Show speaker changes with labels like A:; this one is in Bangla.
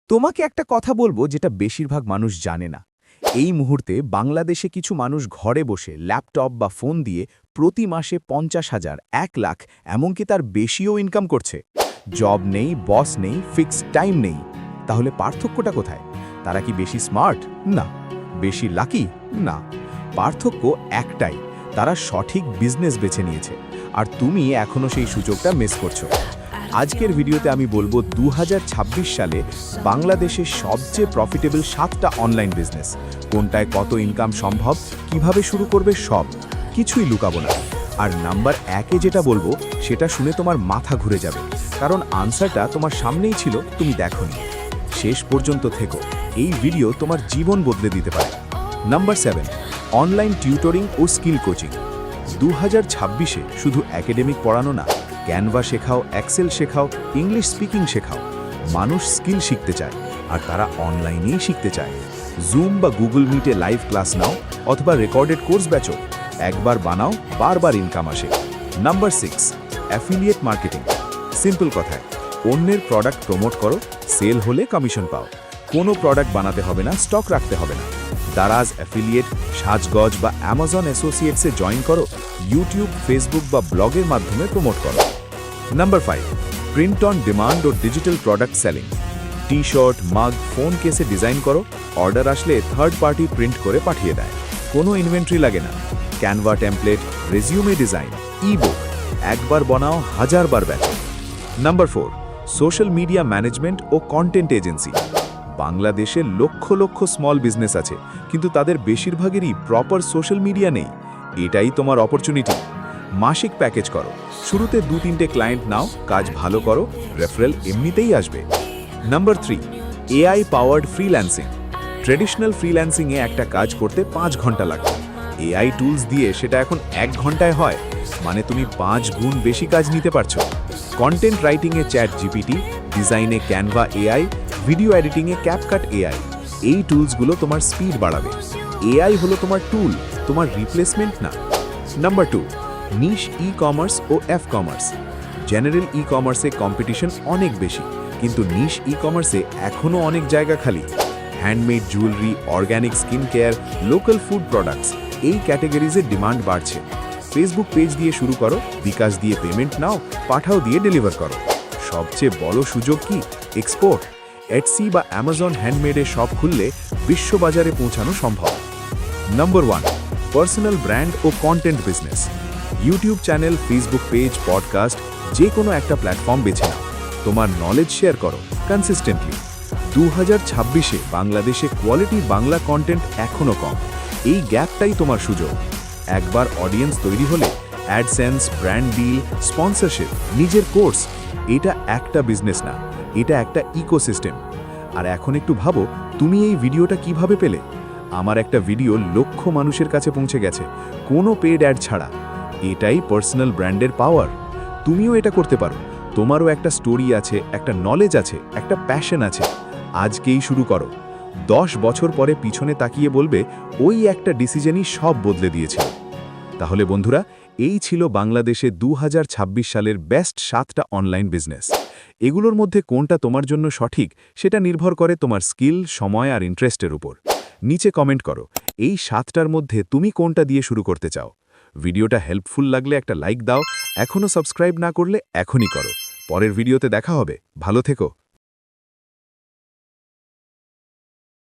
A: তোমাকে একটা কথা বলবো যেটা বেশিরভাগ মানুষ জানে না। এই মুহূর্তে বাংলাদেশে কিছু মানুষ ঘরে বসে ল্যাপটপ বা ফোন দিয়ে প্রতি মাসে ৫০,০০০, ১ লাখ, এমনকি তার বেশিও ইনকাম করছে। জব নেই, বস নেই, ফিক্সড টাইম নেই। তাহলে পার্থক্যটা কোথায়? তারা কি বেশি স্মার্ট? না। বেশি লাকি? না। পার্থক্য একটাই, তারা সঠিক বিজনেস বেছে নিয়েছে। আর তুমি এখনও সেই সুযোগটা মিস করছো। আজকের ভিডিওতে আমি বলবো ২০২৬ সালে বাংলাদেশের সবচেয়ে প্রফিটেবল 7টা অনলাইন বিজনেস। কোনটায় কত ইনকাম সম্ভব, কিভাবে শুরু করবে, সব কিছুই লুকাবো না। আর নাম্বার 1-এ যেটা বলবো সেটা শুনে তোমার মাথা ঘুরে যাবে, কারণ আনসারটা তোমার সামনেই ছিল, তুমি দেখোনি। শেষ পর্যন্ত থেকো, এই ভিডিও তোমার জীবন বদলে দিতে পারে। নাম্বার 7, অনলাইন টিউটরিং ও স্কিল কোচিং। ২০২৬-এ শুধু একাডেমিক পড়ানো না, ক্যানভা শেখাও, এক্সেল শেখাও, ইংলিশ স্পিকিং শেখাও। মানুষ স্কিল শিখতে চায়, আর তারা অনলাইনেই শিখতে চায়। জুম বা গুগল মিটে লাইভ ক্লাস নাও, অথবা রেকর্ডেড কোর্স বেচো। একবার বানাও, বারবার ইনকাম আসে। Number 6, affiliate marketing. সিম্পল কথায়, অন্যের প্রোডাক্ট প্রমোট করো, সেল হলে কমিশন পাও। কোনো প্রোডাক্ট বানাতে হবে না, স্টক রাখতে হবে না। দারাজ অ্যাফিলিয়েট, সাজগজ বা অ্যামাজন অ্যাসোসিয়েটসে জয়েন করো, ইউটিউব, ফেসবুক বা ব্লগের মাধ্যমে প্রমোট করো। নাম্বার 5, প্রিন্ট অন ডিমান্ড ও digital product selling. T-shirt, mug, phone কেসে ডিজাইন করো, অর্ডার আসলে থার্ড পার্টি প্রিন্ট করে পাঠিয়ে দেয়। কোনো ইনভেন্টরি লাগে না। Canva template, resume design, e-book, একবার বানাও, হাজারবার বেচো। নাম্বার 4, সোশ্যাল মিডিয়া ম্যানেজমেন্ট ও কন্টেন্ট এজেন্সি। বাংলাদেশে লক্ষ লক্ষ স্মল বিজনেস আছে, কিন্তু তাদের বেশিরভাগেরই প্রপার সোশ্যাল মিডিয়া নেই। এটাই তোমার অপরচুনিটি। মাসিক প্যাকেজ করো, শুরুতে 2-3টে ক্লায়েন্ট নাও, কাজ ভালো করো, রেফারেল এমনিতেই আসবে। Number 3, AI powered freelancing. Traditional ফ্রিল্যান্সিংয়ে একটা কাজ করতে 5 ঘন্টা লাগে। এআই টুলস দিয়ে সেটা এখন 1 ঘন্টায় হয়, মানে তুমি 5 গুণ বেশি কাজ নিতে পারছো। কন্টেন্ট রাইটিংয়ে চ্যাট জিপিটি, ডিজাইনে ক্যানভা এআই, ভিডিও এডিটিংয়ে ক্যাপকাট এআই। এই টুলসগুলো তোমার স্পিড বাড়াবে। এআই হলো তোমার টুল, তোমার রিপ্লেসমেন্ট না। নাম্বার 2, নিশ ই কমার্স ও এফ কমার্স। জেনারেল ই কমার্সে কম্পিটিশন অনেক বেশি, কিন্তু নিশ ই কমার্সে এখনও অনেক জায়গা খালি। Handmade jewellery, organic skin care, local food products, এই ক্যাটাগরিজের ডিমান্ড বাড়ছে। ফেসবুক পেজ দিয়ে শুরু করো, বিকাশ দিয়ে পেমেন্ট নাও, পাঠাও দিয়ে ডেলিভার করো। সবচেয়ে বড় সুযোগ কি? এক্সপোর্ট। এটসি বা অ্যামাজন হ্যান্ডমেডে শপ খুললে বিশ্ববাজারে পৌঁছানো সম্ভব। নাম্বার 1, পার্সোনাল ব্র্যান্ড ও content business. YouTube channel, Facebook page, podcast, যে কোনো একটা প্ল্যাটফর্ম বেছে নাও। তোমার নলেজ শেয়ার করো কনসিস্টেন্টলি। ২০২৬-এ বাংলাদেশে কোয়ালিটি বাংলা কন্টেন্ট এখনও কম। এই গ্যাপটাই তোমার সুযোগ। একবার অডিয়েন্স তৈরি হলে অ্যাডসেন্স, ব্র্যান্ড ডিল, স্পন্সরশিপ, নিজের কোর্স, এটা একটা বিজনেস না, এটা একটা ইকোসিস্টেম। আর এখন একটু ভাবো, তুমি এই ভিডিওটা কিভাবে পেলে? আমার একটা ভিডিও লক্ষ মানুষের কাছে পৌঁছে গেছে, কোনো পেড অ্যাড ছাড়া। এটাই পার্সোনাল ব্র্যান্ডের পাওয়ার। তুমিও এটা করতে পারো। তোমারও একটা স্টোরি আছে, একটা নলেজ আছে, একটা প্যাশন আছে। আজকেই শুরু করো। 10 বছর পরে পিছনে তাকিয়ে বলবে, ওই একটা ডিসিশনই সব বদলে দিয়েছিল। তাহলে বন্ধুরা, এই ছিল বাংলাদেশে ২০২৬ সালের বেস্ট 7টা অনলাইন বিজনেস। এগুলোর মধ্যে কোনটা তোমার জন্য সঠিক, সেটা নির্ভর করে তোমার স্কিল, সময় আর ইন্টারেস্টের উপর। নিচে কমেন্ট করো, এই 7টার মধ্যে তুমি কোনটা দিয়ে শুরু করতে চাও। ভিডিওটা হেল্পফুল লাগলে একটা লাইক দাও, এখনও সাবস্ক্রাইব না করলে এখনই করো। পরের ভিডিওতে দেখা হবে, ভালো থেকো।